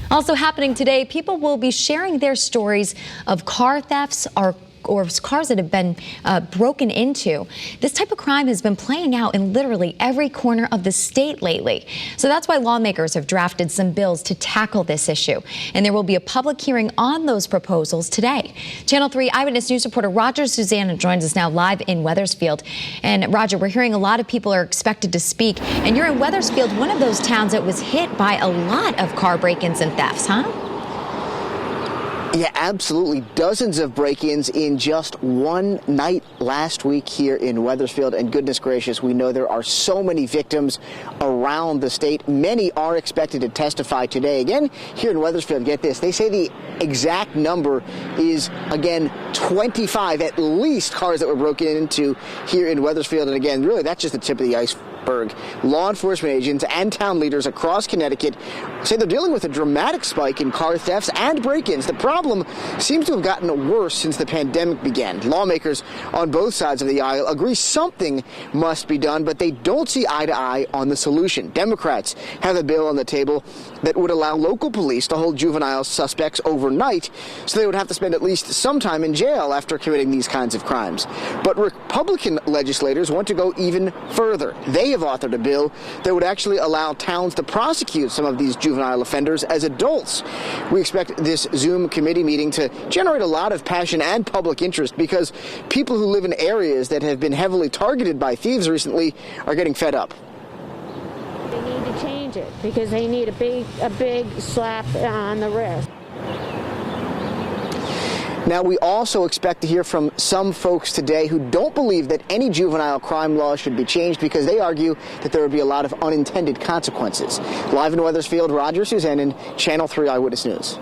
Also happening today, people will be sharing their stories of car thefts or cars that have been broken into. This type of crime has been playing out in literally every corner of the state lately. So that's why lawmakers have drafted some bills to tackle this issue. And there will be a public hearing on those proposals today. Channel 3 Eyewitness News reporter Roger Susanna joins us now live in Wethersfield. And Roger, we're hearing a lot of people are expected to speak. And you're in Wethersfield, one of those towns that was hit by a lot of car break-ins and thefts, huh? Yeah, absolutely. Dozens of break-ins in just one night last week here in Wethersfield. And goodness gracious, we know there are so many victims around the state. Many are expected to testify today. Again, here in Wethersfield, get this, they say the exact number is, again, 25 at least cars that were broken into here in Wethersfield. And again, really, that's just the tip of the iceberg. Law enforcement agents and town leaders across Connecticut say they're dealing with a dramatic spike in car thefts and break-ins. The problem seems to have gotten worse since the pandemic began. Lawmakers on both sides of the aisle agree something must be done, but they don't see eye to eye on the solution. Democrats have a bill on the table that would allow local police to hold juvenile suspects overnight, so they would have to spend at least some time in jail after committing these kinds of crimes. But Republican legislators want to go even further. They have authored a bill that would actually allow towns to prosecute some of these juvenile offenders as adults. We expect this Zoom committee meeting to generate a lot of passion and public interest because people who live in areas that have been heavily targeted by thieves recently are getting fed up. They need to change it because they need a big slap on the wrist. Now, we also expect to hear from some folks today who don't believe that any juvenile crime law should be changed because they argue that there would be a lot of unintended consequences. Live in Wethersfield, Roger Suzanne, Channel 3 Eyewitness News.